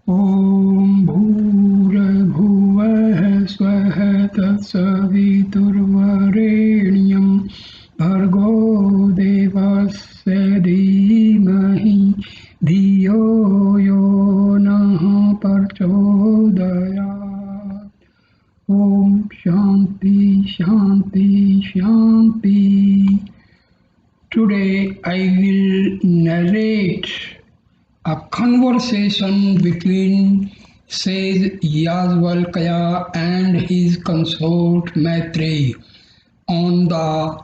ॐ भूर्भुवः स्वः तत्सवितुर्वरेण्यं भर्गो देवस्य धीमहि धियो यो नः प्रचोदयात्। ॐ शान्ति शान्ति शान्ति। Today I will narrate a conversation between sage Yajnavalkya and his consort Maitreyi on the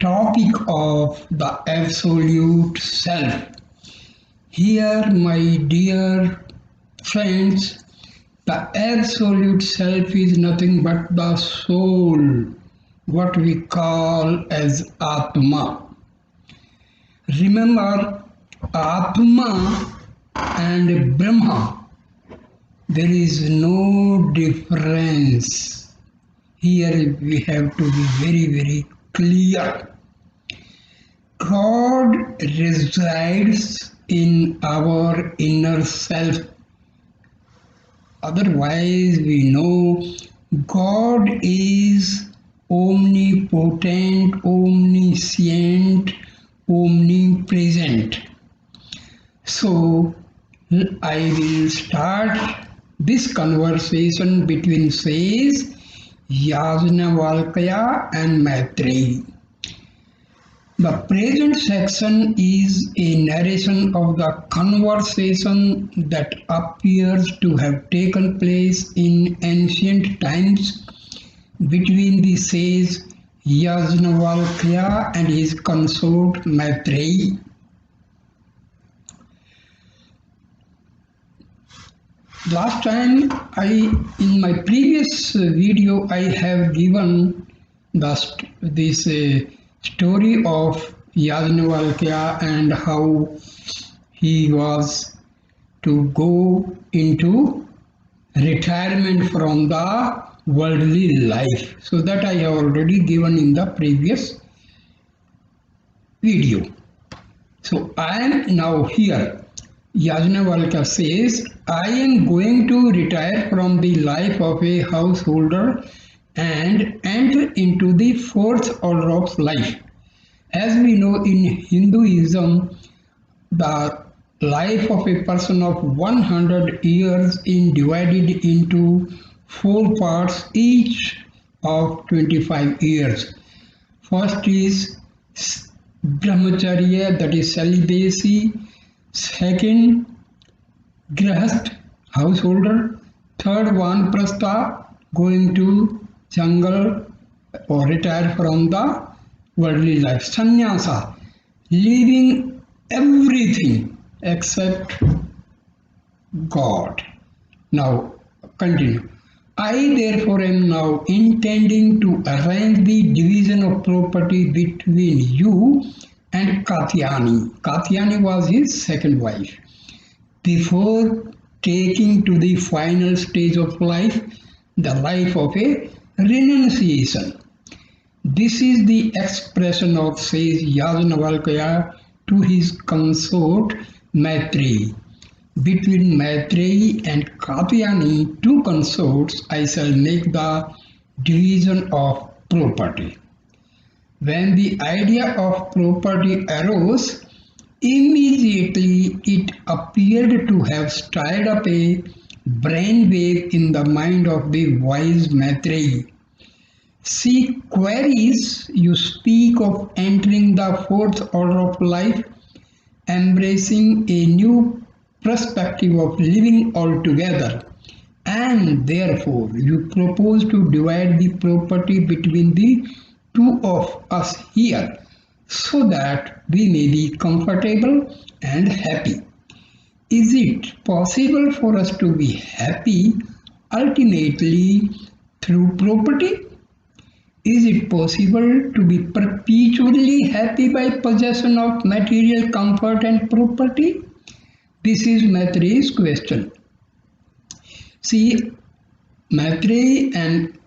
topic of the absolute self. Here, my dear friends, the absolute self is nothing but the soul, what we call as Atma. Remember, Atma and Brahma, there is no difference. Here we have to be very, very clear. God resides in our inner self. Otherwise, we know God is omnipotent, omniscient, omnipresent. So, I will start this conversation between sage Yajnavalkya and Maitreyi. The present section is a narration of the conversation that appears to have taken place in ancient times between the sage Yajnavalkya and his consort Maitreyi. Last time, in my previous video, I have given this story of Yajnavalkya and how he was to go into retirement from the worldly life. So that I have already given in the previous video. So I am now here. Yajnavalkya says, I am going to retire from the life of a householder and enter into the fourth order of life. As we know, in Hinduism, the life of a person of 100 years is divided into 4 parts, each of 25 years. First is Brahmacharya, that is celibacy. Second, Grihast, householder. Third, Vanprastha, going to jungle or retire from the worldly life. Sannyasa, leaving everything except God. Now, continue. I therefore am now intending to arrange the division of property between you and Katyani. Katyani was his second wife. Before taking to the final stage of life, the life of a renunciation. This is the expression of sage Yajnavalkya to his consort Maitreyi. Between Maitreyi and Katyani, 2 consorts, I shall make the division of property. When the idea of property arose, immediately it appeared to have stirred up a brainwave in the mind of the wise Maitreyi. She queries, you speak of entering the fourth order of life, embracing a new perspective of living altogether, and therefore you propose to divide the property between the 2 of us here, so that we may be comfortable and happy. Is it possible for us to be happy ultimately through property? Is it possible to be perpetually happy by possession of material comfort and property? This is Maitreyi's question. See, Maitreyi and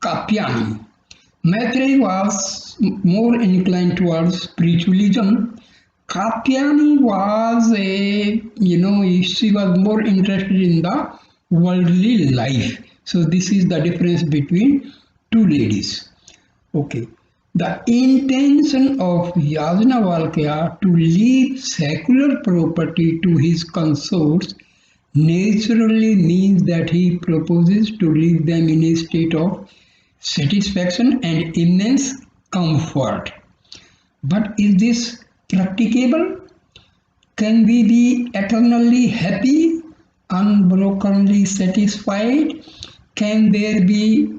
Katyani. Maitreyi was more inclined towards spiritualism. Katyani was she was more interested in the worldly life. So this is the difference between two ladies. Okay. The intention of Yajnavalkya to leave secular property to his consorts naturally means that he proposes to leave them in a state of satisfaction and immense comfort. But is this practicable? Can we be eternally happy, unbrokenly satisfied? Can there be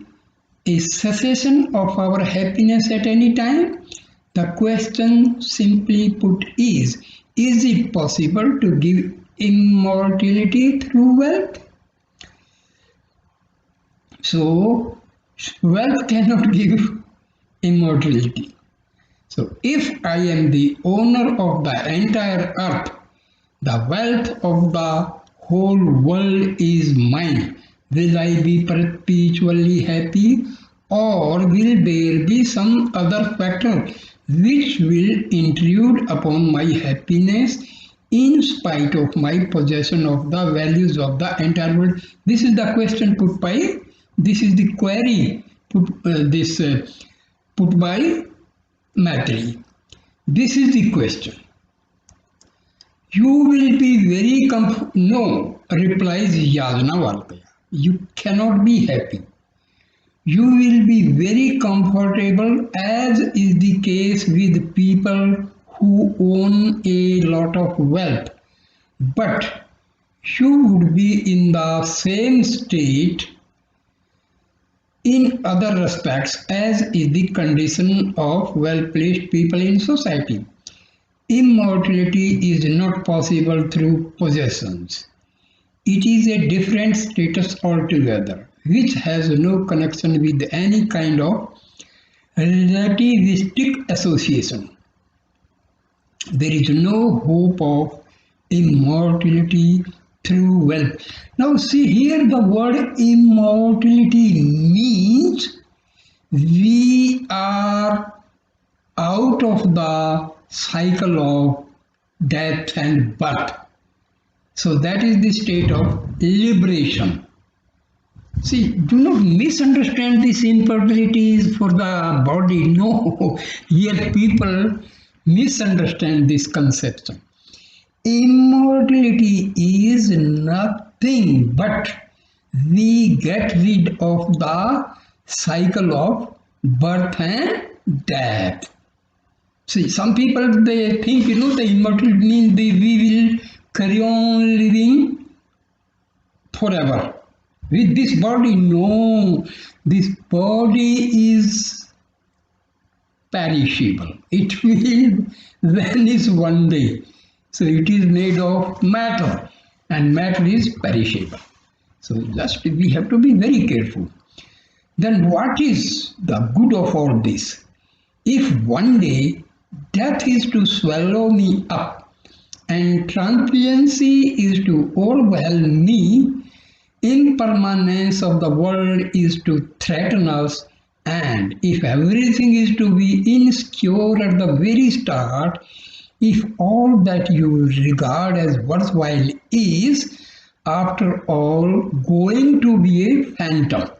a cessation of our happiness at any time? The question, simply put, is it possible to give immortality through wealth? So, wealth cannot give immortality. So, if I am the owner of the entire earth, the wealth of the whole world is mine. Will I be perpetually happy, or will there be some other factor which will intrude upon my happiness in spite of my possession of the values of the entire world? This is the question put by, this is the query put by Maitreyi. This is the question. You will be very no, replies Yajnavalkya. You cannot be happy. You will be very comfortable, as is the case with people who own a lot of wealth. But you would be in the same state in other respects as is the condition of well-placed people in society. Immortality is not possible through possessions. It is a different status altogether, which has no connection with any kind of relativistic association. There is no hope of immortality through wealth. Now see here, the word immortality means we are out of the cycle of death and birth. So that is the state of liberation. See, do not misunderstand this infertility is for the body. No, here people misunderstand this conception. Immortality is nothing but we get rid of the cycle of birth and death. See, some people they think the immortality means we will carry on living forever with this body. No, this body is perishable. It will vanish one day. So it is made of matter, and matter is perishable. So just we have to be very careful. Then what is the good of all this? If one day death is to swallow me up and transiency is to overwhelm me, impermanence of the world is to threaten us, and if everything is to be insecure at the very start, if all that you regard as worthwhile is, after all, going to be a phantom,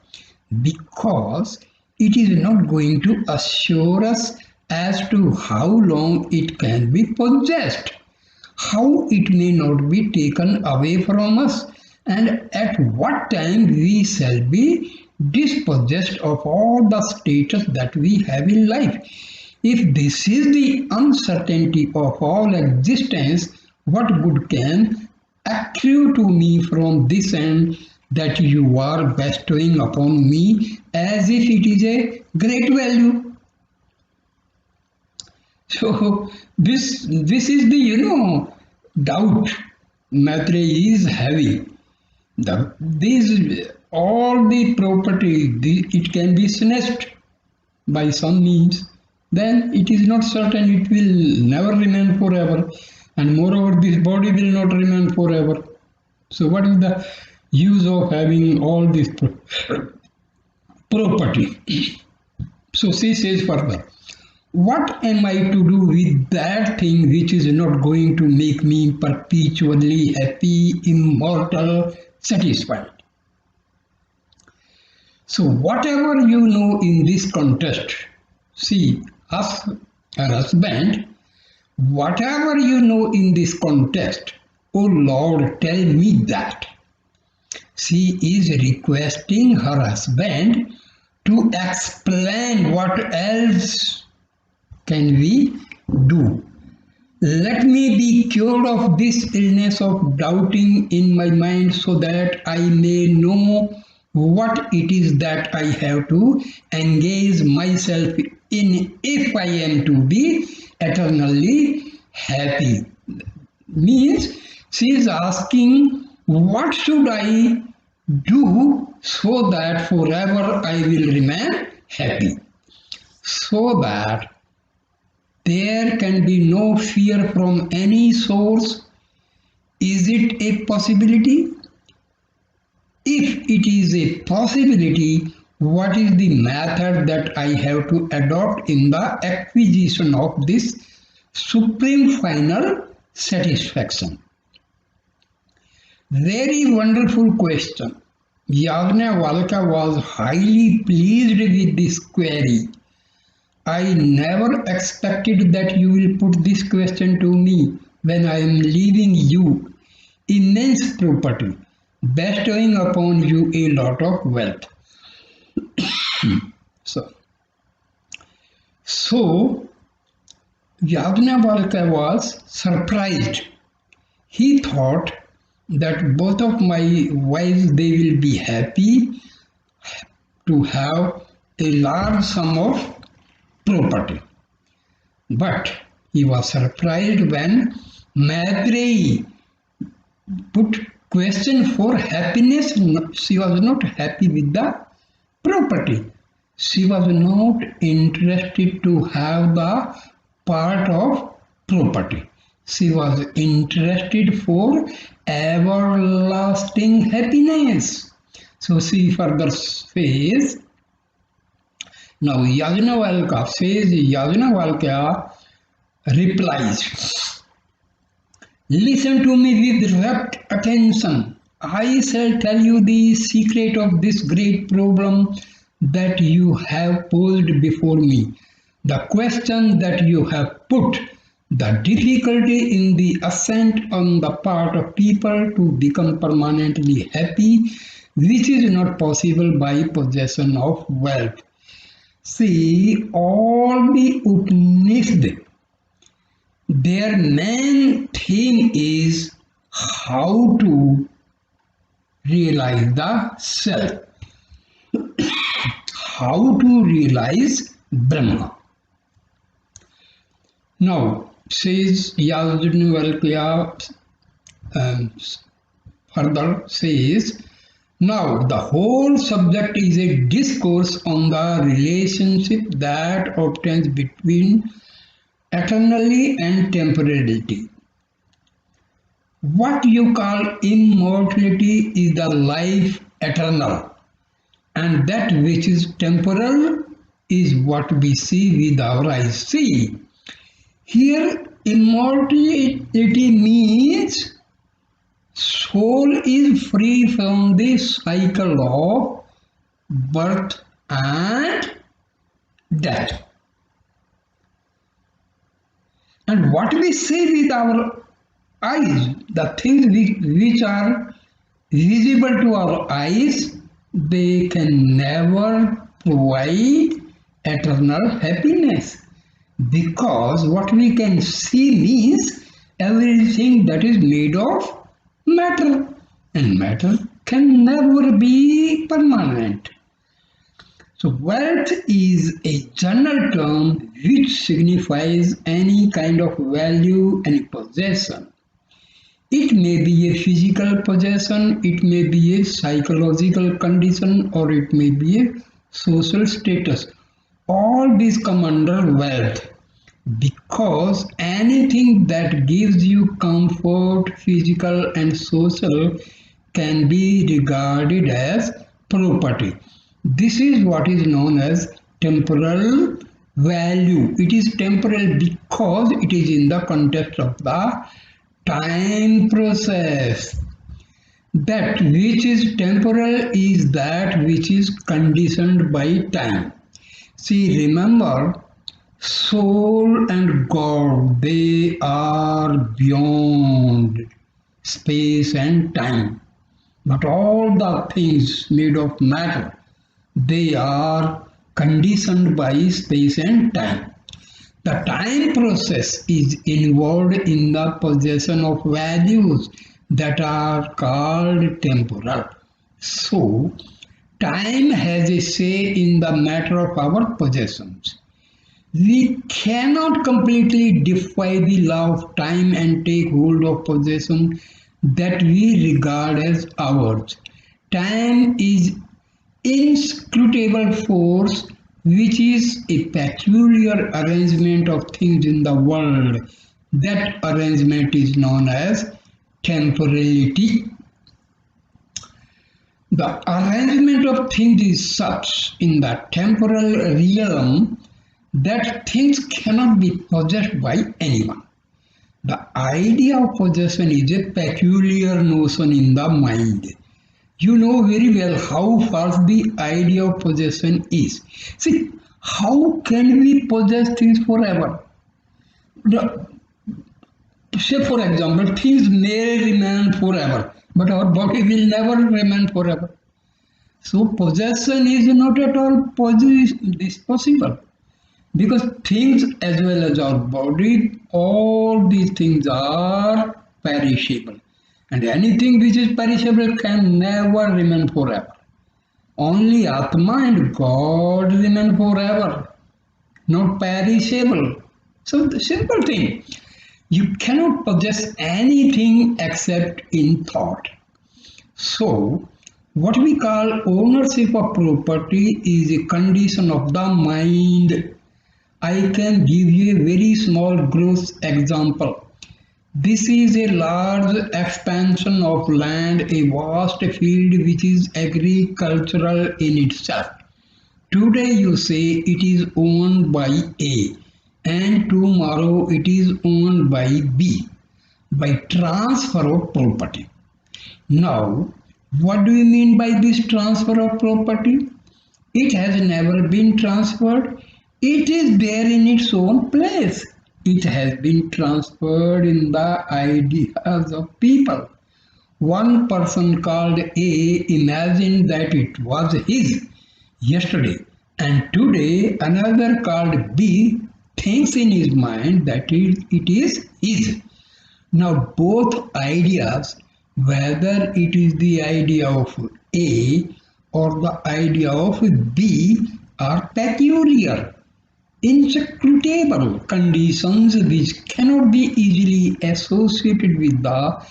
because it is not going to assure us as to how long it can be possessed, how it may not be taken away from us, and at what time we shall be dispossessed of all the status that we have in life. If this is the uncertainty of all existence, what good can accrue to me from this end that you are bestowing upon me as if it is a great value? So this is the doubt Maitreyi is having. All the property, it can be snatched by some means. Then it is not certain it will never remain forever, and moreover this body will not remain forever. So what is the use of having all this property? So she says further, What am I to do with that thing which is not going to make me perpetually happy, immortal, satisfied? So whatever you know in this context, see, as her husband, whatever you know in this context, oh Lord, tell me that. She is requesting her husband to explain what else can we do. Let me be cured of this illness of doubting in my mind so that I may know what it is that I have to engage myself in if I am to be eternally happy. Means she is asking, what should I do so that forever I will remain happy? So that there can be no fear from any source. Is it a possibility? If it is a possibility, what is the method that I have to adopt in the acquisition of this supreme final satisfaction? Very wonderful question. Yajnavalkya was highly pleased with this query. I never expected that you will put this question to me when I am leaving you immense property, bestowing upon you a lot of wealth. So Yajnavalkya was surprised. He thought that both of my wives, they will be happy to have a large sum of property. But he was surprised when Maitreyi put question for happiness. She was not happy with the property. She was not interested to have the part of property. She was interested for everlasting happiness. So she further says, now Yajnavalkya says, Yajnavalkya replies, listen to me with rapt attention. I shall tell you the secret of this great problem that you have posed before me. The question that you have put, the difficulty in the ascent on the part of people to become permanently happy, which is not possible by possession of wealth. See, all the Upanishads, their main theme is how to realize the self, how to realize Brahman. Now, says Yajnavalkya further says, now the whole subject is a discourse on the relationship that obtains between eternality and temporality. What you call immortality is the life eternal, and that which is temporal is what we see with our eyes. See, here immortality means soul is free from the cycle of birth and death. And what we see with our eyes, the things which are visible to our eyes, they can never provide eternal happiness. Because what we can see means everything that is made of matter, and matter can never be permanent. So wealth is a general term which signifies any kind of value, any possession. It may be a physical possession, it may be a psychological condition, or it may be a social status. All these come under wealth, because anything that gives you comfort, physical and social, can be regarded as property. This is what is known as temporal value. It is temporal because it is in the context of the time process. That which is temporal is that which is conditioned by time. See, remember, soul and God, they are beyond space and time. But all the things made of matter, they are conditioned by space and time. The time process is involved in the possession of values that are called temporal. So, time has a say in the matter of our possessions. We cannot completely defy the law of time and take hold of possession that we regard as ours. Time is inscrutable force which is a peculiar arrangement of things in the world. That arrangement is known as temporality. The arrangement of things is such in the temporal realm that things cannot be possessed by anyone. The idea of possession is a peculiar notion in the mind. You know very well how false the idea of possession is. See, how can we possess things forever? Say, for example, things may remain forever, but our body will never remain forever. So, possession is not at all possible. Because things as well as our body, all these things are perishable. And anything which is perishable can never remain forever. Only Atma and God remain forever, not perishable. So the simple thing, you cannot possess anything except in thought. So what we call ownership of property is a condition of the mind. I can give you a very small gross example. This is a large expansion of land, a vast field which is agricultural in itself. Today you say it is owned by A and tomorrow it is owned by B by transfer of property. Now, what do you mean by this transfer of property? It has never been transferred. It is there in its own place. It has been transferred in the ideas of people. One person called A imagined that it was his yesterday, and today another called B thinks in his mind that it is his. Now both ideas, whether it is the idea of A or the idea of B, are peculiar, inscrutable conditions which cannot be easily associated with the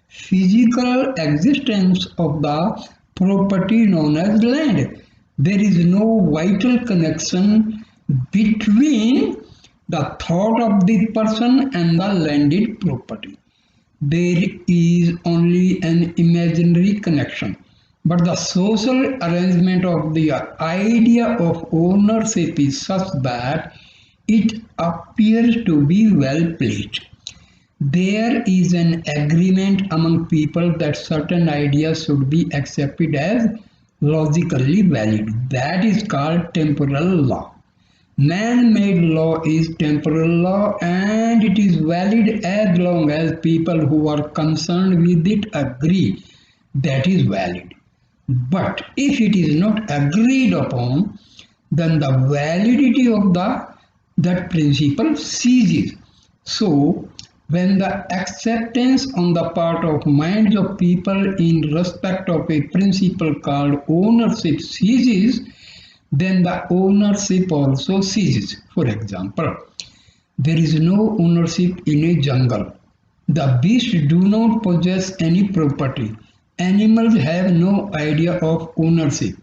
physical existence of the property known as land. There is no vital connection between the thought of the person and the landed property. There is only an imaginary connection. But the social arrangement of the idea of ownership is such that it appears to be well placed. There is an agreement among people that certain ideas should be accepted as logically valid. That is called temporal law. Man-made law is temporal law and it is valid as long as people who are concerned with it agree that is valid. But if it is not agreed upon, then the validity of that principle ceases. So, when the acceptance on the part of minds of people in respect of a principle called ownership ceases, then the ownership also ceases. For example, there is no ownership in a jungle. The beasts do not possess any property. Animals have no idea of ownership.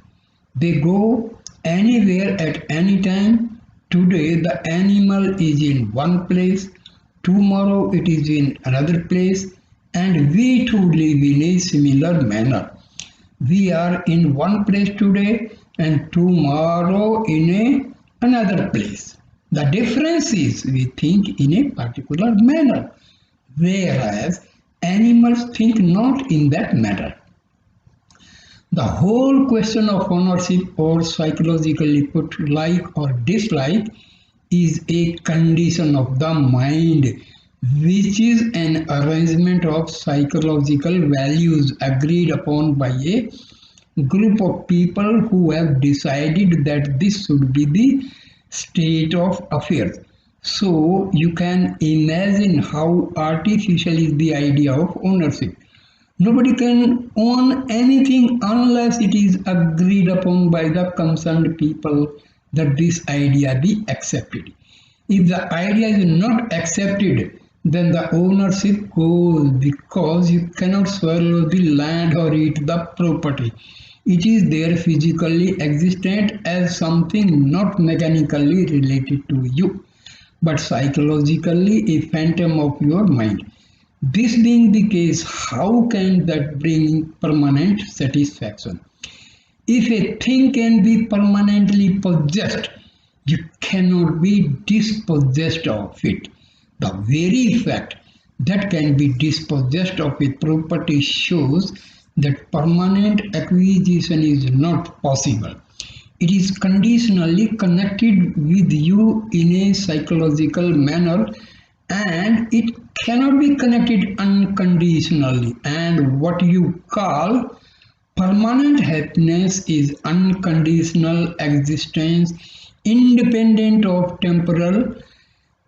They go anywhere at any time. Today the animal is in one place, tomorrow it is in another place, and we too live in a similar manner. We are in one place today and tomorrow in another place. The difference is we think in a particular manner, whereas animals think not in that manner. The whole question of ownership, or psychologically put, like or dislike, is a condition of the mind, which is an arrangement of psychological values agreed upon by a group of people who have decided that this should be the state of affairs. So you can imagine how artificial is the idea of ownership. Nobody can own anything unless it is agreed upon by the concerned people that this idea be accepted. If the idea is not accepted, then the ownership goes, because you cannot swallow the land or eat the property. It is there physically existent as something not mechanically related to you, but psychologically a phantom of your mind. This being the case, how can that bring permanent satisfaction? If a thing can be permanently possessed, you cannot be dispossessed of it. The very fact that can be dispossessed of a property shows that permanent acquisition is not possible. It is conditionally connected with you in a psychological manner, and it cannot be connected unconditionally. And what you call permanent happiness is unconditional existence independent of temporal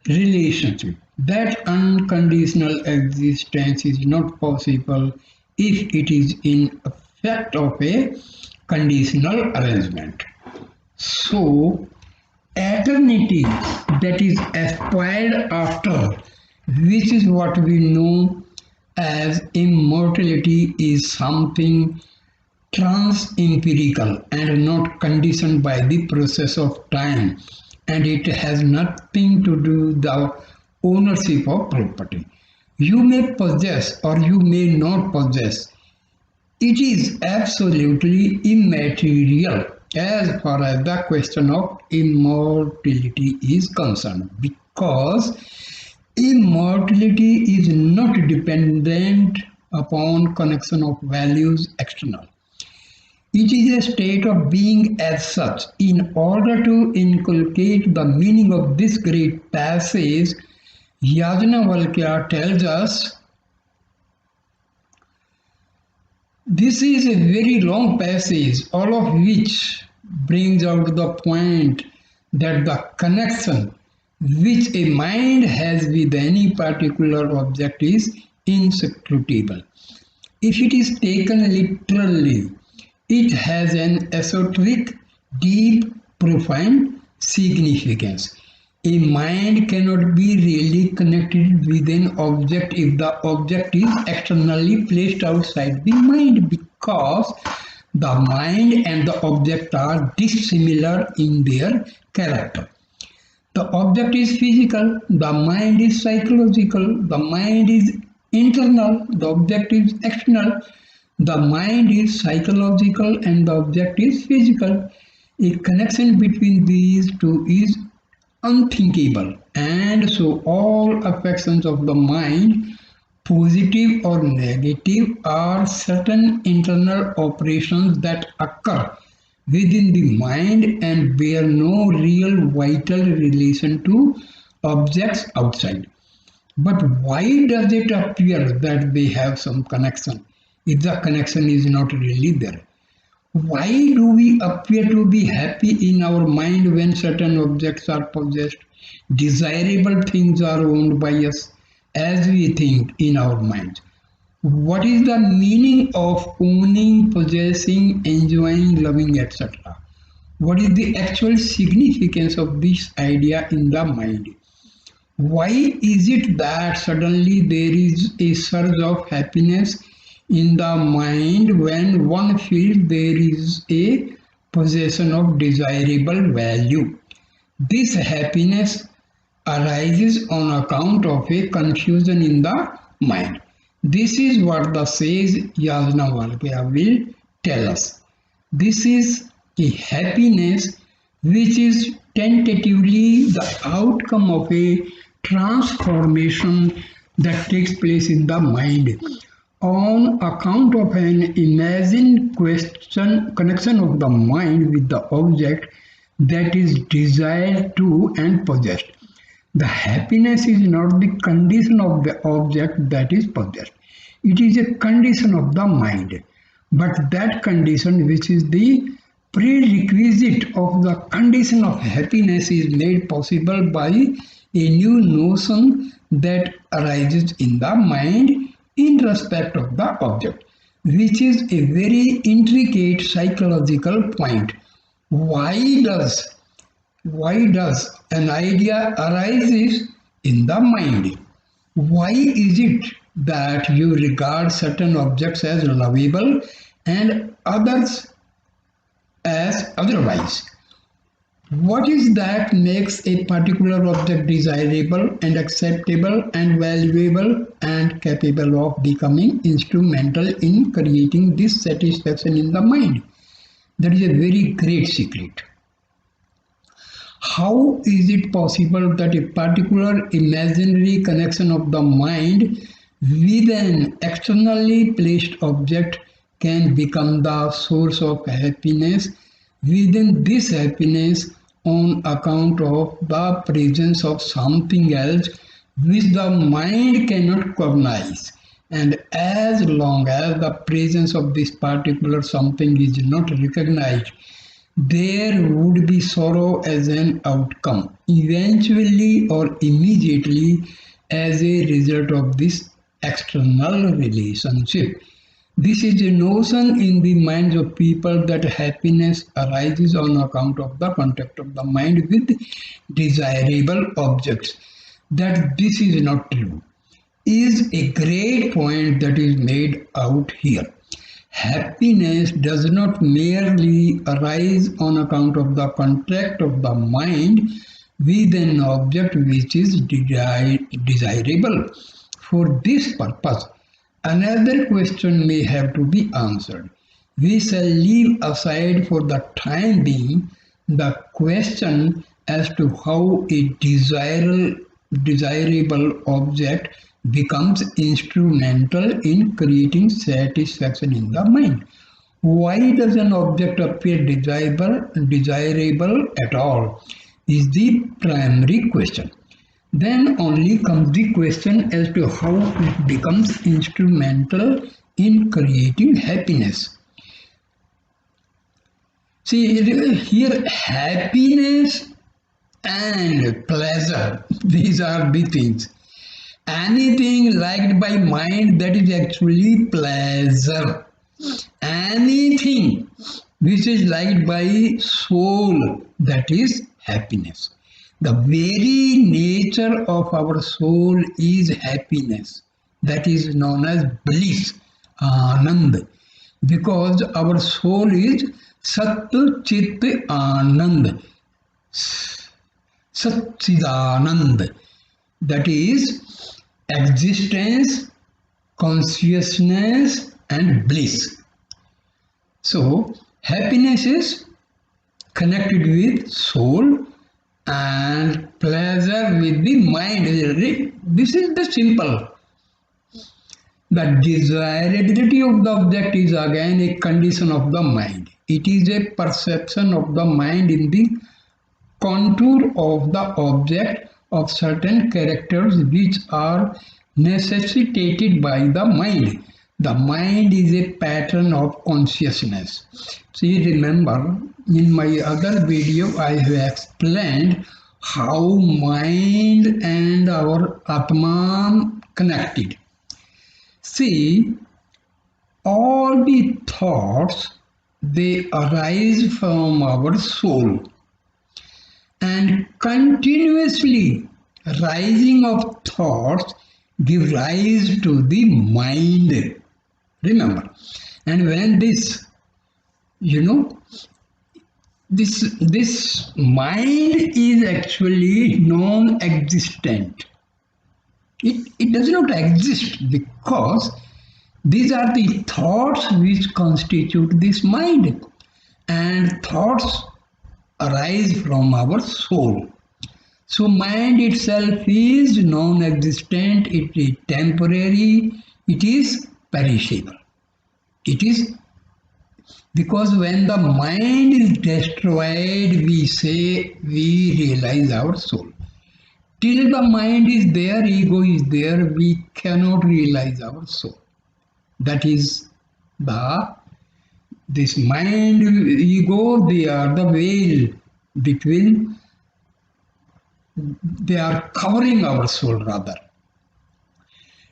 relationship. That unconditional existence is not possible if it is in effect of a conditional arrangement. So, eternity, that is aspired after, which is what we know as immortality, is something trans-empirical and not conditioned by the process of time, and it has nothing to do with the ownership of property. You may possess or you may not possess. It is absolutely immaterial as far as the question of immortality is concerned, because immortality is not dependent upon connection of values external. It is a state of being as such. In order to inculcate the meaning of this great passage, Yajnavalkya tells us, this is a very long passage, all of which brings out the point that the connection which a mind has with any particular object is inscrutable. If it is taken literally, it has an esoteric, deep, profound significance. A mind cannot be really connected with an object if the object is externally placed outside the mind, because the mind and the object are dissimilar in their character. The object is physical, the mind is psychological, the mind is internal, the object is external. The mind is psychological and the object is physical. A connection between these two is unthinkable, and so all affections of the mind, positive or negative, are certain internal operations that occur within the mind and bear no real vital relation to objects outside. But why does it appear that they have some connection if the connection is not really there? Why do we appear to be happy in our mind when certain objects are possessed? Desirable things are owned by us as we think in our minds. What is the meaning of owning, possessing, enjoying, loving, etc.? What is the actual significance of this idea in the mind? Why is it that suddenly there is a surge of happiness in the mind when one feels there is a possession of desirable value? This happiness arises on account of a confusion in the mind. This is what the sage Yajnavalkya will tell us. This is a happiness which is tentatively the outcome of a transformation that takes place in the mind on account of an imagined connection of the mind with the object that is desired to and possessed. The happiness is not the condition of the object that is possessed. It is a condition of the mind. But that condition, which is the prerequisite of the condition of happiness, is made possible by a new notion that arises in the mind in respect of the object, which is a very intricate psychological point. Why does an idea arises in the mind? Why is it that you regard certain objects as lovable and others as otherwise? What is that makes a particular object desirable and acceptable and valuable and capable of becoming instrumental in creating this satisfaction in the mind? That is a very great secret. How is it possible that a particular imaginary connection of the mind with an externally placed object can become the source of happiness within this happiness on account of the presence of something else which the mind cannot cognize? And as long as the presence of this particular something is not recognized, there would be sorrow as an outcome, eventually or immediately as a result of this external relationship. This is a notion in the minds of people that happiness arises on account of the contact of the mind with desirable objects. That this is not true is a great point that is made out here. Happiness does not merely arise on account of the contact of the mind with an object which is desirable. For this purpose, another question may have to be answered. We shall leave aside for the time being the question as to how a desirable object becomes instrumental in creating satisfaction in the mind. Why does an object appear desirable at all is the primary question. Then only comes the question as to how it becomes instrumental in creating happiness. See, here happiness and pleasure, these are the things. Anything liked by mind, that is actually pleasure. Anything which is liked by soul, that is happiness. The very nature of our soul is happiness. That is known as bliss, anand. Because our soul is Sat Chit Anand, Satchidanand. That is existence, consciousness and bliss. So happiness is connected with soul and pleasure with the mind. This is the simple. The desirability of the object is again a condition of the mind. It is a perception of the mind in the contour of the object of certain characters which are necessitated by the mind. The mind is a pattern of consciousness. See, remember, in my other video I have explained how mind and our Atman connected. See, all the thoughts, they arise from our soul, and continuously rising of thoughts give rise to the mind. Remember, and when this, this mind is actually non-existent. It does not exist because these are the thoughts which constitute this mind, and thoughts arise from our soul. So mind itself is non-existent, it is temporary, it is perishable. It is because when the mind is destroyed, we say we realize our soul. Till the mind is there, ego is there, we cannot realize our soul. That is this mind, ego, they are the veil between, they are covering our soul rather.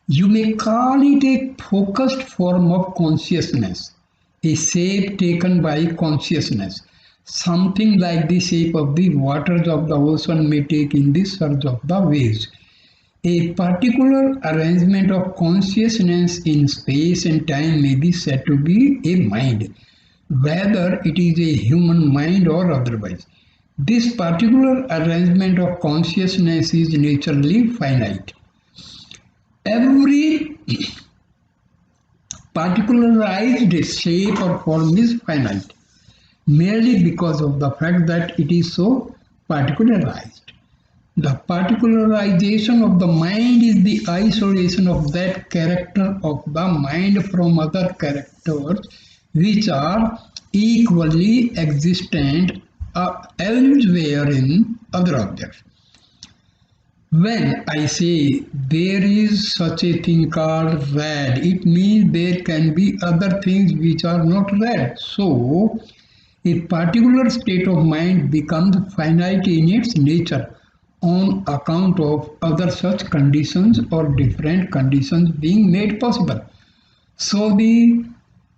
You may call it a focused form of consciousness, a shape taken by consciousness. Something like the shape of the waters of the ocean may take in the surge of the waves. A particular arrangement of consciousness in space and time may be said to be a mind, whether it is a human mind or otherwise. This particular arrangement of consciousness is naturally finite. Every particularized shape or form is finite, merely because of the fact that it is so particularized. The particularization of the mind is the isolation of that character of the mind from other characters which are equally existent elsewhere in other objects. When I say there is such a thing called red, it means there can be other things which are not red. So, a particular state of mind becomes finite in its nature on account of other such conditions or different conditions being made possible. So, the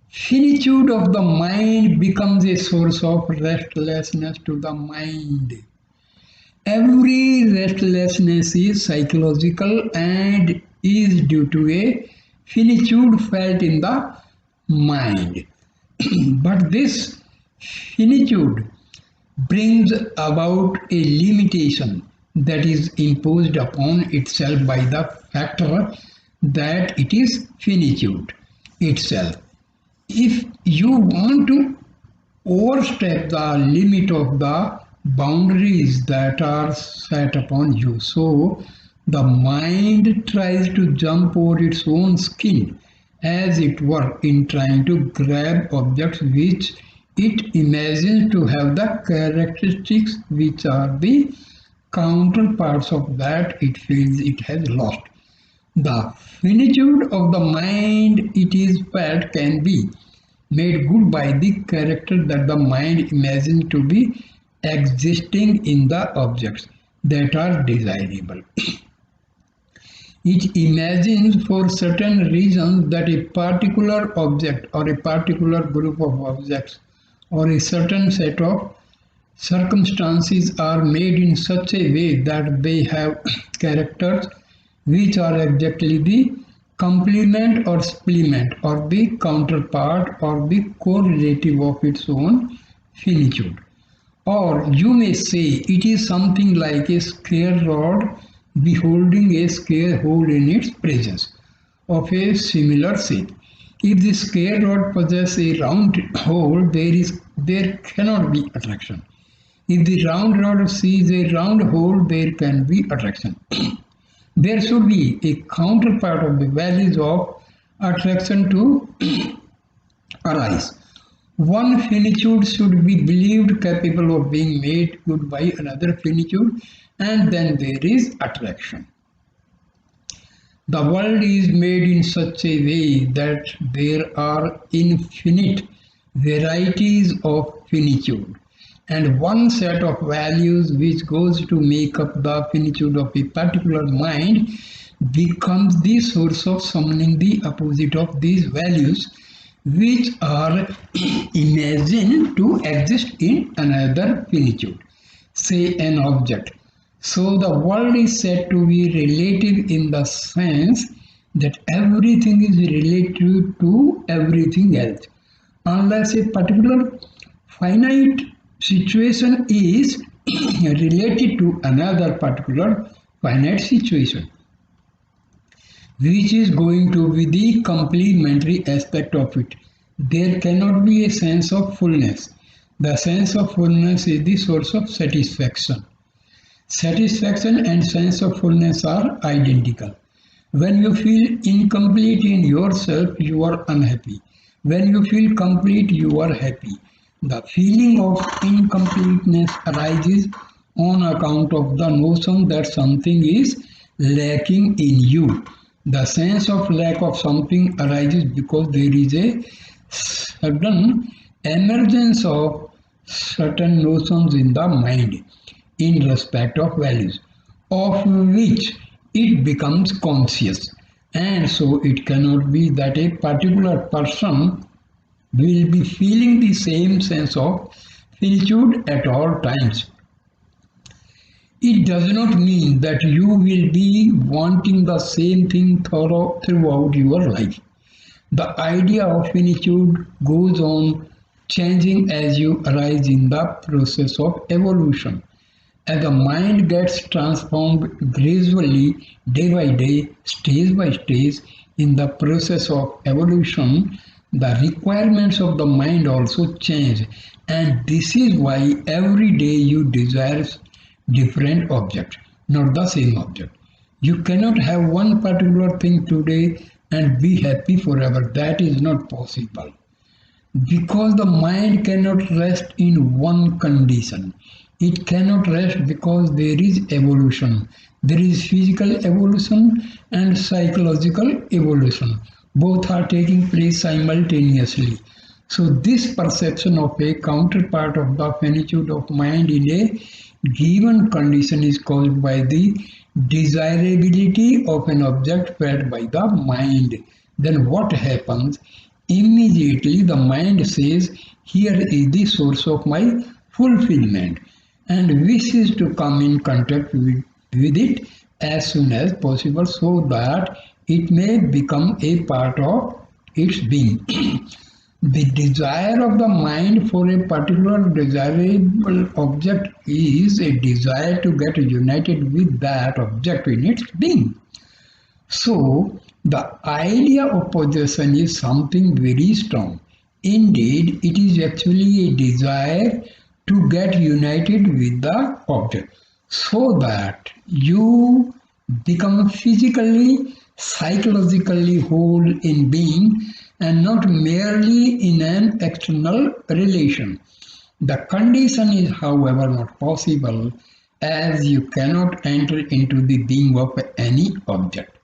finitude of the mind becomes a source of restlessness to the mind. Every restlessness is psychological and is due to a finitude felt in the mind. But this finitude brings about a limitation that is imposed upon itself by the factor that it is finitude itself. If you want to overstep the limit of the boundaries that are set upon you, so the mind tries to jump over its own skin, as it were, in trying to grab objects which it imagines to have the characteristics which are the counterparts of that it feels it has lost. The finitude of the mind, it is felt, can be made good by the character that the mind imagines to be existing in the objects that are desirable. It imagines for certain reasons that a particular object or a particular group of objects or a certain set of circumstances are made in such a way that they have characters which are exactly the complement or supplement or the counterpart or the correlative of its own finitude. Or you may say it is something like a square rod beholding a square hole in its presence of a similar shape. If the square rod possesses a round hole, there cannot be attraction. If the round rod sees a round hole, there can be attraction. There should be a counterpart of the values of attraction to arise. One finitude should be believed capable of being made good by another finitude, and then there is attraction. The world is made in such a way that there are infinite varieties of finitude, and one set of values which goes to make up the finitude of a particular mind becomes the source of summoning the opposite of these values, which are imagined to exist in another finitude, say an object. So the world is said to be relative in the sense that everything is related to everything else, unless a particular finite situation is related to another particular finite situation, which is going to be the complementary aspect of it. There cannot be a sense of fullness. The sense of fullness is the source of satisfaction. Satisfaction and sense of fullness are identical. When you feel incomplete in yourself, you are unhappy. When you feel complete, you are happy. The feeling of incompleteness arises on account of the notion that something is lacking in you. The sense of lack of something arises because there is a sudden emergence of certain notions in the mind in respect of values, of which it becomes conscious. And so it cannot be that a particular person will be feeling the same sense of finitude at all times. It does not mean that you will be wanting the same thing throughout your life. The idea of finitude goes on changing as you arise in the process of evolution. As the mind gets transformed gradually, day by day, stage by stage, in the process of evolution, the requirements of the mind also change. And this is why every day you desire different object, not the same object. You cannot have one particular thing today and be happy forever. That is not possible. Because the mind cannot rest in one condition. It cannot rest because there is evolution. There is physical evolution and psychological evolution. Both are taking place simultaneously. So this perception of a counterpart of the finitude of mind in a given condition is caused by the desirability of an object felt by the mind. Then what happens? Immediately the mind says, here is the source of my fulfillment, and wishes to come in contact with it as soon as possible so that it may become a part of its being. The desire of the mind for a particular desirable object is a desire to get united with that object in its being. So, the idea of possession is something very strong. Indeed, it is actually a desire to get united with the object so that you become physically, psychologically whole in being and not merely in an external relation. The condition is, however, not possible as you cannot enter into the being of any object.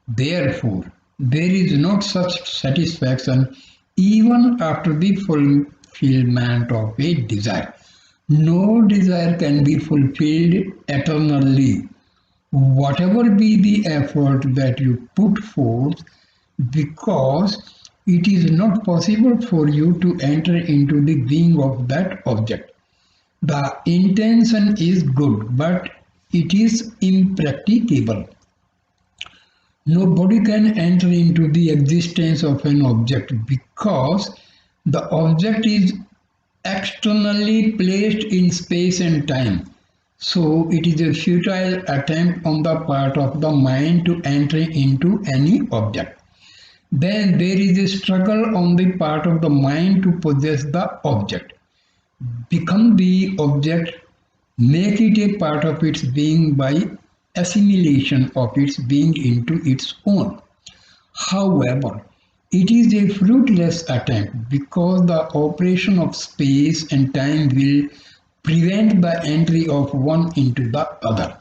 Therefore, there is not such satisfaction even after the fulfillment of a desire. No desire can be fulfilled eternally. Whatever be the effort that you put forth, because it is not possible for you to enter into the being of that object. The intention is good, but it is impracticable. Nobody can enter into the existence of an object because the object is externally placed in space and time. So it is a futile attempt on the part of the mind to enter into any object. Then there is a struggle on the part of the mind to possess the object. Become the object, make it a part of its being by assimilation of its being into its own. However, it is a fruitless attempt because the operation of space and time will prevent the entry of one into the other.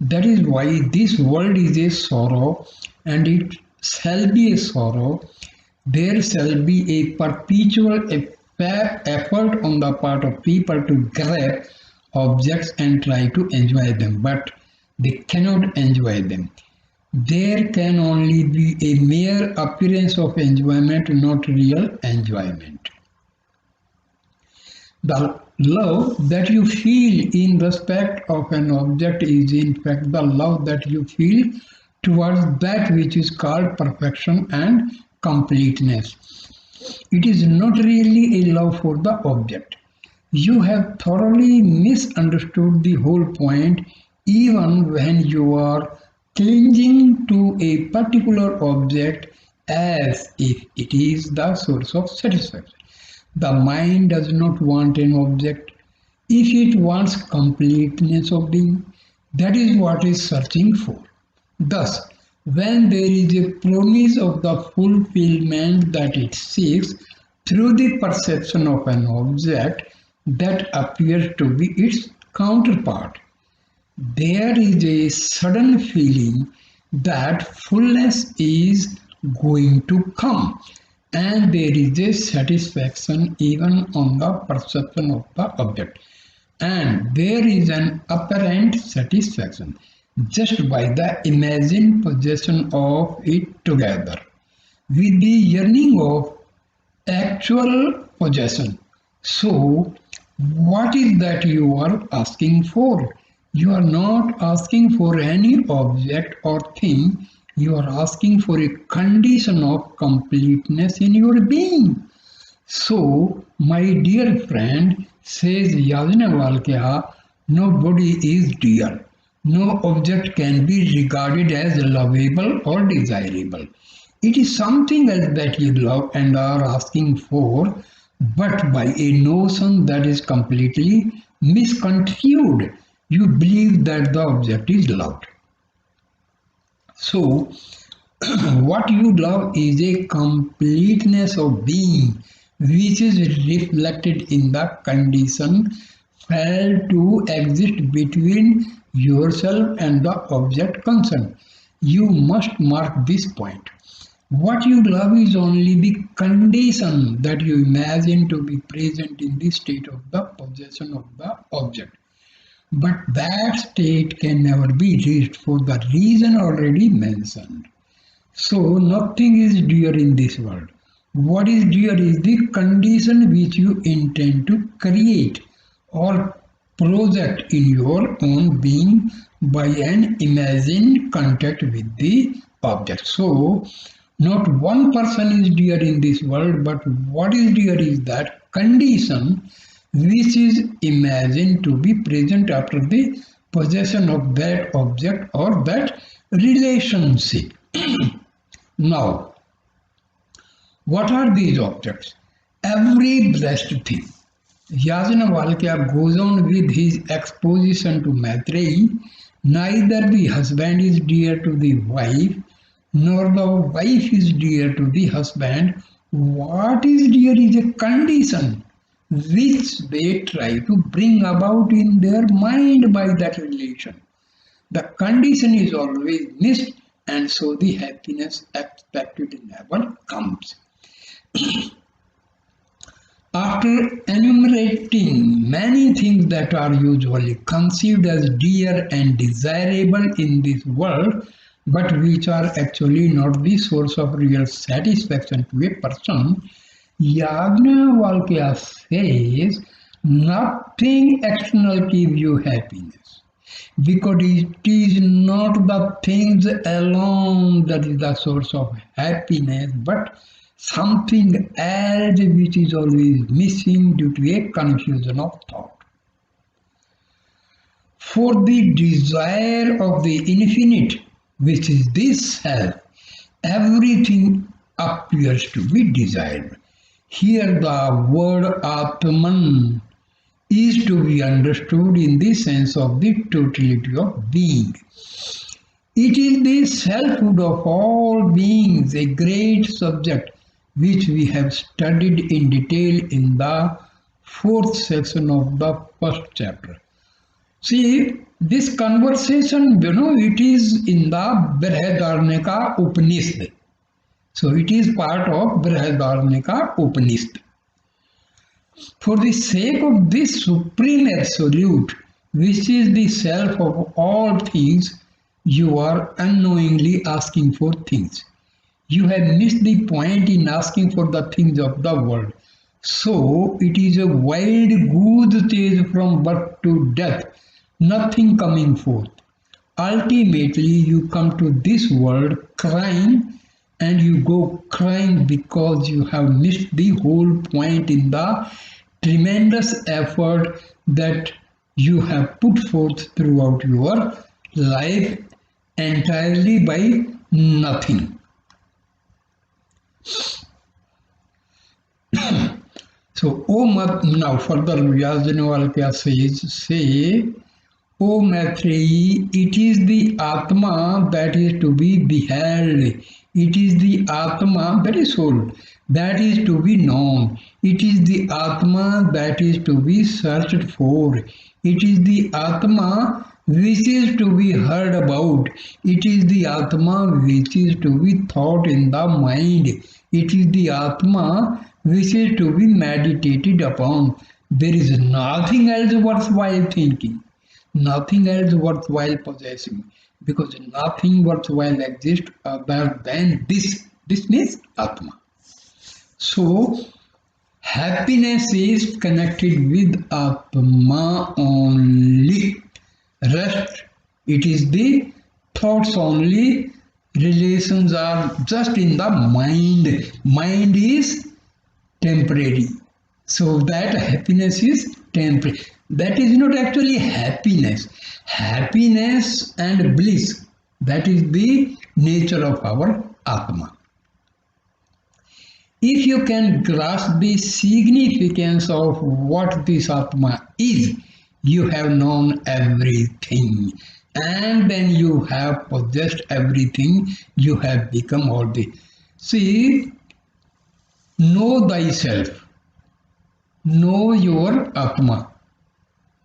That is why this world is a sorrow, and it shall be a sorrow. There shall be a perpetual effort on the part of people to grab objects and try to enjoy them, but they cannot enjoy them. There can only be a mere appearance of enjoyment, not real enjoyment. The love that you feel in respect of an object is in fact the love that you feel towards that which is called perfection and completeness. It is not really a love for the object. You have thoroughly misunderstood the whole point even when you are clinging to a particular object as if it is the source of satisfaction. The mind does not want an object. If it wants completeness of being, that is what it is searching for. Thus, when there is a promise of the fulfillment that it seeks through the perception of an object that appears to be its counterpart, there is a sudden feeling that fullness is going to come, and there is a satisfaction even on the perception of the object, and there is an apparent satisfaction just by the imagined possession of it together with the yearning of actual possession. So, what is that you are asking for? You are not asking for any object or thing, you are asking for a condition of completeness in your being. So, my dear friend, says Yajnavalkya, nobody is dear. No object can be regarded as lovable or desirable. It is something else that you love and are asking for, but by a notion that is completely misconstrued. You believe that the object is loved. So, what you love is a completeness of being, which is reflected in the condition felt to exist between yourself and the object concerned. You must mark this point. What you love is only the condition that you imagine to be present in the state of the possession of the object. But that state can never be reached for the reason already mentioned. So nothing is dear in this world. What is dear is the condition which you intend to create or project in your own being by an imagined contact with the object. So not one person is dear in this world, but what is dear is that condition which is imagined to be present after the possession of that object or that relationship. Now, what are these objects? Every blessed thing. Yajnavalkya goes on with his exposition to Maitreyi. Neither the husband is dear to the wife, nor the wife is dear to the husband. What is dear is a condition which they try to bring about in their mind by that relation. The condition is always missed, and so the happiness expected never comes. After enumerating many things that are usually conceived as dear and desirable in this world, but which are actually not the source of real satisfaction to a person, Yajnavalkya says nothing external gives you happiness, because it is not the things alone that is the source of happiness, but something else which is always missing due to a confusion of thought. For the desire of the infinite, which is this self, everything appears to be desired. Here the word Atman is to be understood in the sense of the totality of being. It is the selfhood of all beings, a great subject which we have studied in detail in the 4th section of the 1st chapter. See, this conversation, it is in the Brihadaranyaka Upanishad. So it is part of Brihadaranyaka Upanishad. For the sake of this supreme absolute, which is the self of all things, you are unknowingly asking for things. You have missed the point in asking for the things of the world. So it is a wild goose chase from birth to death, nothing coming forth. Ultimately, you come to this world crying, and you go crying because you have missed the whole point in the tremendous effort that you have put forth throughout your life entirely by nothing. So, now further Yajnavalkya says, say, O Maitreyi, it is the Atma that is to be beheld. It is the Atma, that is soul, that is to be known. It is the Atma that is to be searched for. It is the Atma which is to be heard about. It is the Atma which is to be thought in the mind. It is the Atma which is to be meditated upon. There is nothing else worthwhile thinking, nothing else worthwhile possessing, because nothing worthwhile exists other than this. This means Atma. So, happiness is connected with Atma only. Rest, it is the thoughts only. Relations are just in the mind. Mind is temporary. So that happiness is temporary. That is not actually happiness. Happiness and bliss, that is the nature of our Atma. If you can grasp the significance of what this Atma is, you have known everything. And then you have possessed everything, you have become all this. See, know thyself, know your Atma,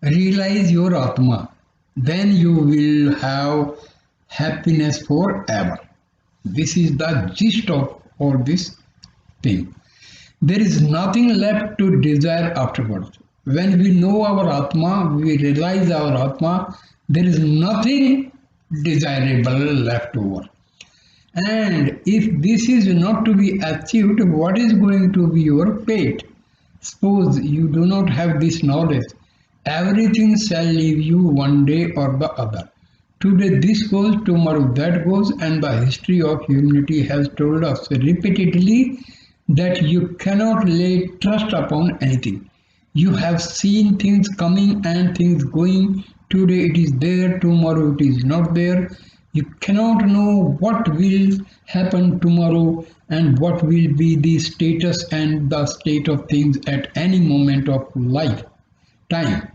realize your Atma, then you will have happiness forever. This is the gist of all this thing. There is nothing left to desire afterwards. When we know our Atma, we realize our Atma, there is nothing desirable left over. And if this is not to be achieved, what is going to be your fate? Suppose you do not have this knowledge. Everything shall leave you one day or the other. Today this goes, tomorrow that goes, and the history of humanity has told us repeatedly that you cannot lay trust upon anything. You have seen things coming and things going. Today it is there, tomorrow it is not there. You cannot know what will happen tomorrow and what will be the status and the state of things at any moment of life, time.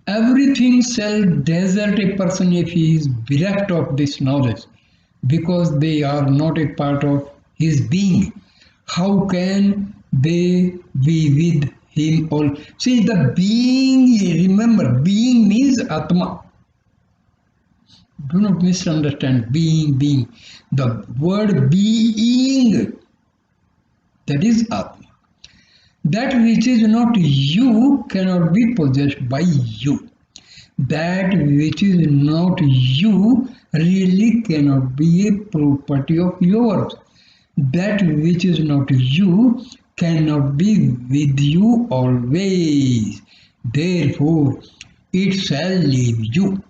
Everything shall desert a person if he is bereft of this knowledge, because they are not a part of his being. How can they be with him all? See, the being, remember, being means Atma. Do not misunderstand being. The word being, that is Atma. That which is not you cannot be possessed by you. That which is not you really cannot be a property of yours. That which is not you cannot be with you always. Therefore, it shall leave you.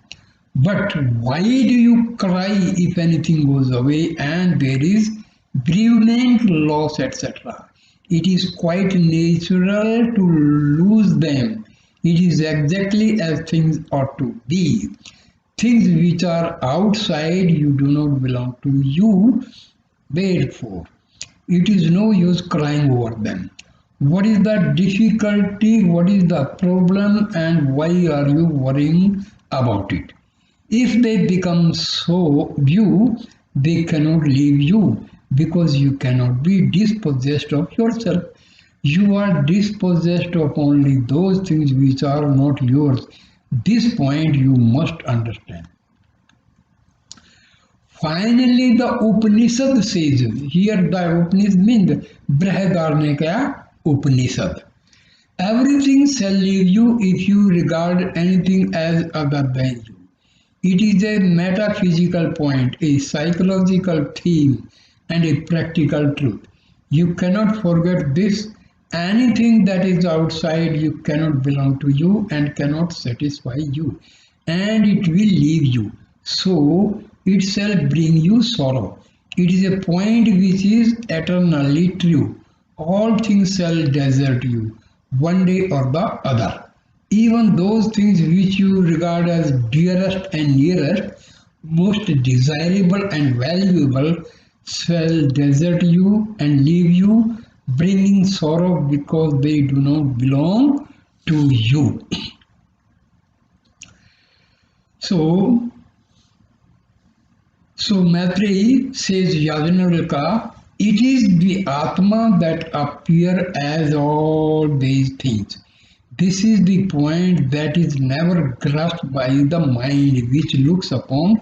But why do you cry if anything goes away and there is bereavement, loss, etc.? It is quite natural to lose them. It is exactly as things ought to be. Things which are outside you do not belong to you. Therefore, it is no use crying over them. What is the difficulty? What is the problem? And why are you worrying about it? If they become so you, they cannot leave you, because you cannot be dispossessed of yourself. You are dispossessed of only those things which are not yours. This point you must understand. Finally, the Upanishad says, here the Upanishad means Brihadaranyaka Upanishad. Everything shall leave you if you regard anything as other than you. It is a metaphysical point, a psychological theme, and a practical truth. You cannot forget this. Anything that is outside you cannot belong to you and cannot satisfy you, and it will leave you. So it shall bring you sorrow. It is a point which is eternally true. All things shall desert you, one day or the other. Even those things which you regard as dearest and nearest, most desirable and valuable, shall desert you and leave you. bringing sorrow because they do not belong to you. So Maitreyi says Yajnavalkya, it is the Atma that appear as all these things. This is the point that is never grasped by the mind, which looks upon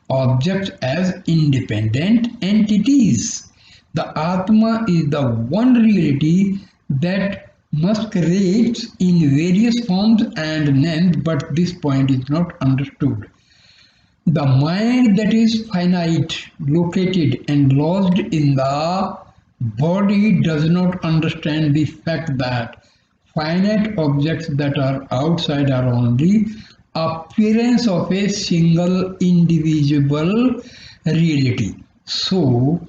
objects as independent entities. The Atma is the one reality that masquerades in various forms and names, but this point is not understood. The mind that is finite, located and lodged in the body does not understand the fact that finite objects that are outside are only appearance of a single indivisible reality. So,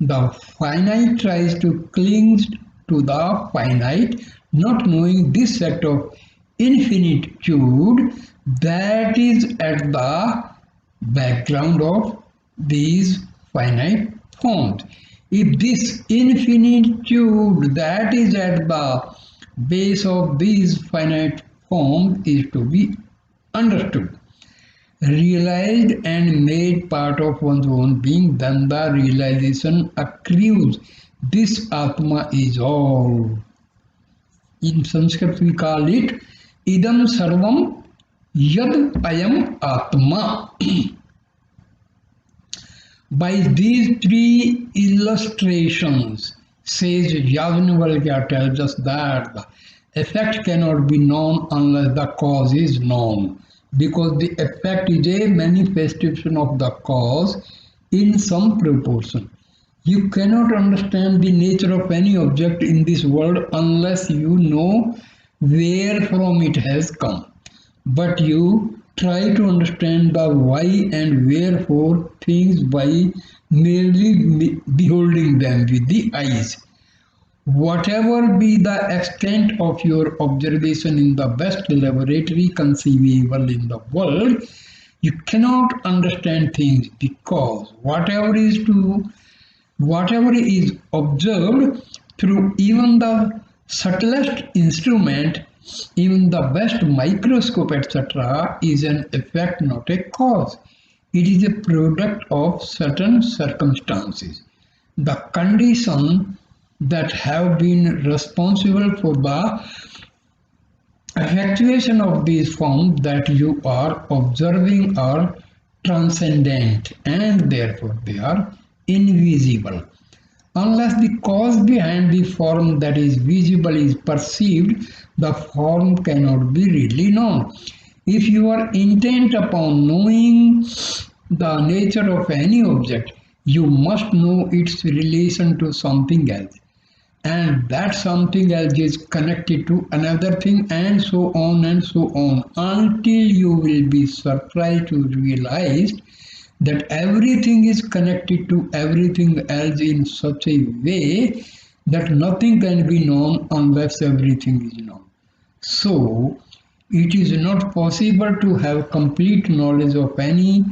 the finite tries to cling to the finite, not knowing this fact of infinitude that is at the background of these finite forms. If this infinitude that is at the base of these finite forms is to be understood, realized and made part of one's own being, then the realization accrues. This Atma is all. In Sanskrit we call it Idam Sarvam Yad Ayam Atma. By these three illustrations, says Yajnavalkya tells us that the effect cannot be known unless the cause is known, because the effect is a manifestation of the cause in some proportion. You cannot understand the nature of any object in this world unless you know where from it has come. But you try to understand the why and wherefore things by merely beholding them with the eyes. Whatever be the extent of your observation in the best laboratory conceivable in the world, you cannot understand things, because whatever is observed through even the subtlest instrument, even the best microscope, etc., is an effect, not a cause. It is a product of certain circumstances. The conditions that have been responsible for the effectuation of these forms that you are observing are transcendent, and therefore they are invisible. Unless the cause behind the form that is visible is perceived, the form cannot be really known. If you are intent upon knowing the nature of any object, you must know its relation to something else, and that something else is connected to another thing, and so on, until you will be surprised to realize that everything is connected to everything else in such a way that nothing can be known unless everything is known. So, it is not possible to have complete knowledge of any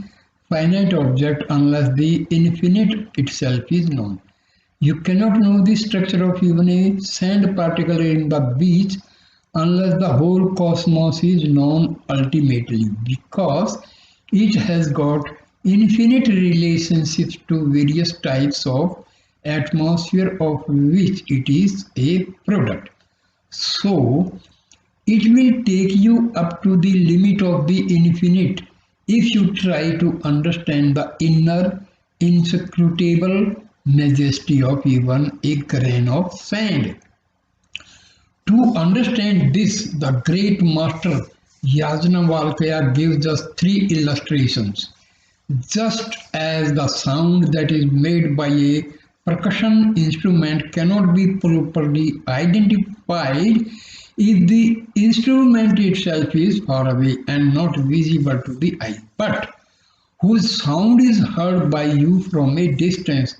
finite object unless the infinite itself is known. You cannot know the structure of even a sand particle in the beach unless the whole cosmos is known ultimately, because it has got infinite relationships to various types of atmosphere of which it is a product. So, it will take you up to the limit of the infinite if you try to understand the inner, inscrutable majesty of even a grain of sand. To understand this, the great master Yajnavalkya gives us three illustrations. Just as the sound that is made by a percussion instrument cannot be properly identified if the instrument itself is far away and not visible to the eye, but whose sound is heard by you from a distance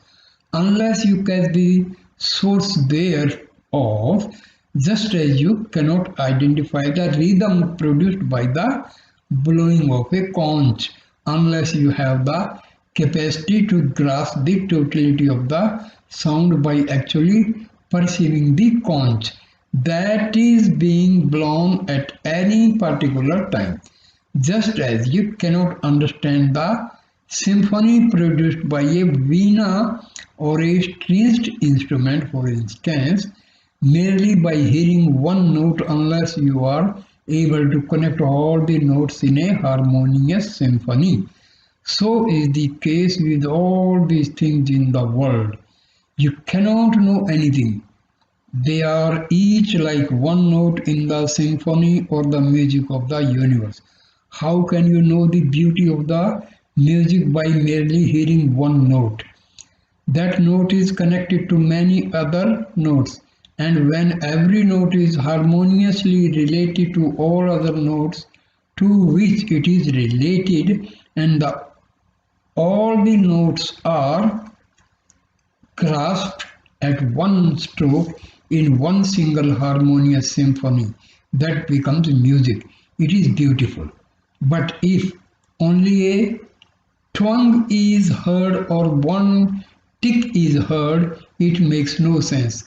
unless you catch the source thereof, just as you cannot identify the rhythm produced by the blowing of a conch unless you have the capacity to grasp the totality of the sound by actually perceiving the conch that is being blown at any particular time. Just as you cannot understand the symphony produced by a veena or a stringed instrument, for instance, merely by hearing one note unless you are able to connect all the notes in a harmonious symphony. So is the case with all these things in the world. You cannot know anything. They are each like one note in the symphony or the music of the universe. How can you know the beauty of the music by merely hearing one note? That note is connected to many other notes, and when every note is harmoniously related to all other notes to which it is related, and all the notes are grasped at one stroke in one single harmonious symphony, that becomes music. It is beautiful. But if only a twang is heard or one tick is heard, it makes no sense.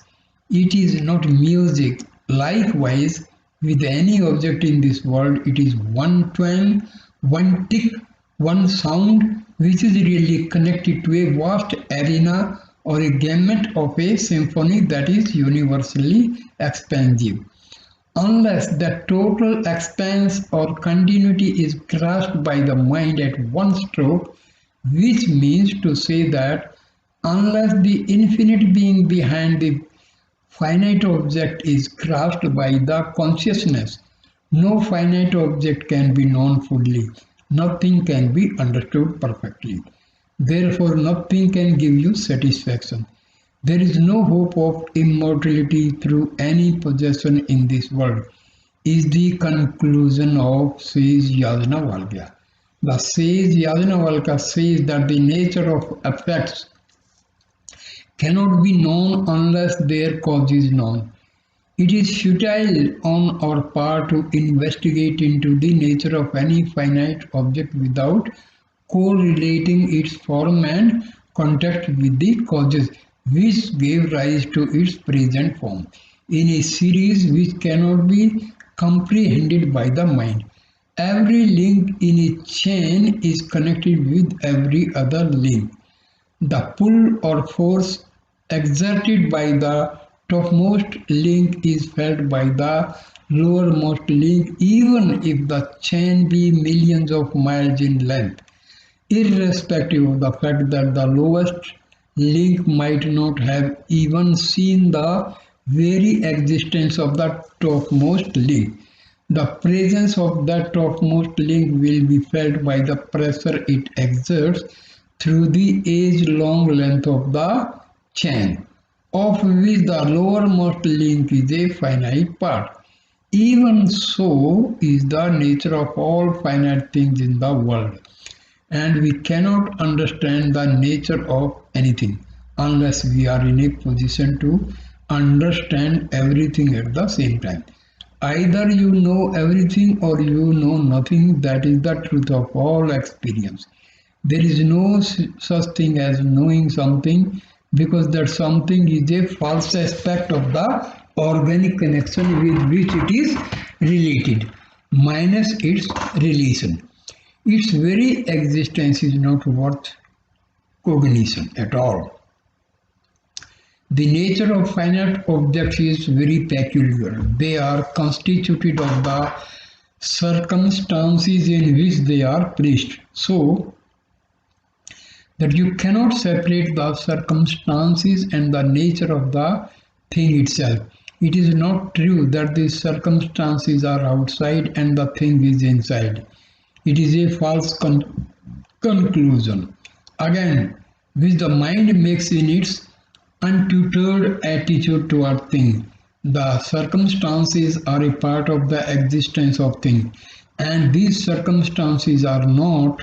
It is not music. Likewise, with any object in this world, it is one twang, one tick, one sound which is really connected to a vast arena or a gamut of a symphony that is universally expansive. Unless the total expanse or continuity is grasped by the mind at one stroke, which means to say that unless the infinite being behind the finite object is grasped by the consciousness, no finite object can be known fully, nothing can be understood perfectly. Therefore, nothing can give you satisfaction. There is no hope of immortality through any possession in this world, is the conclusion of sage Yajnavalkya. The sage Yajnavalkya says that the nature of effects cannot be known unless their cause is known. It is futile on our part to investigate into the nature of any finite object without correlating its form and contact with the causes which gave rise to its present form, in a series which cannot be comprehended by the mind. Every link in a chain is connected with every other link. The pull or force exerted by the topmost link is felt by the lowermost link, even if the chain be millions of miles in length, irrespective of the fact that the lowest link might not have even seen the very existence of the topmost link. The presence of that topmost link will be felt by the pressure it exerts through the age-long length of the chain, of which the lowermost link is a finite part. Even so is the nature of all finite things in the world, and we cannot understand the nature of anything unless we are in a position to understand everything at the same time. Either you know everything or you know nothing. That is the truth of all experience. There is no such thing as knowing something, because that something is a false aspect of the organic connection with which it is related, minus its relation. Its very existence is not worth cognition at all. The nature of finite objects is very peculiar. They are constituted of the circumstances in which they are placed, so that you cannot separate the circumstances and the nature of the thing itself. It is not true that the circumstances are outside and the thing is inside. It is a false conclusion, again, which the mind makes in its untutored attitude toward things. The circumstances are a part of the existence of things, and these circumstances are not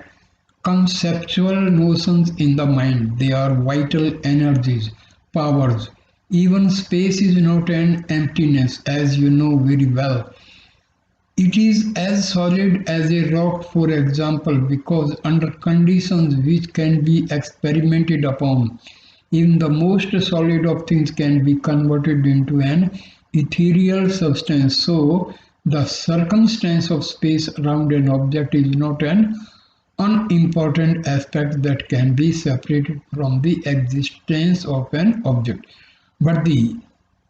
conceptual notions in the mind. They are vital energies, powers. Even space is not an emptiness, as you know very well. It is as solid as a rock, for example, because under conditions which can be experimented upon, Even the most solid of things can be converted into an ethereal substance. So, the circumstance of space around an object is not an unimportant aspect that can be separated from the existence of an object. But the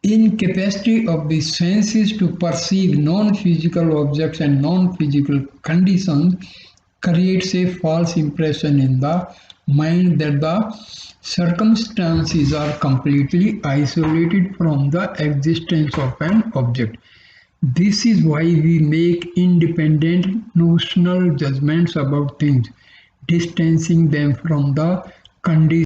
incapacity of the senses to perceive non-physical objects and non-physical conditions creates a false impression in the mind that the circumstances are completely isolated from the existence of an object. This is why we make independent notional judgments about things, distancing them from the conditions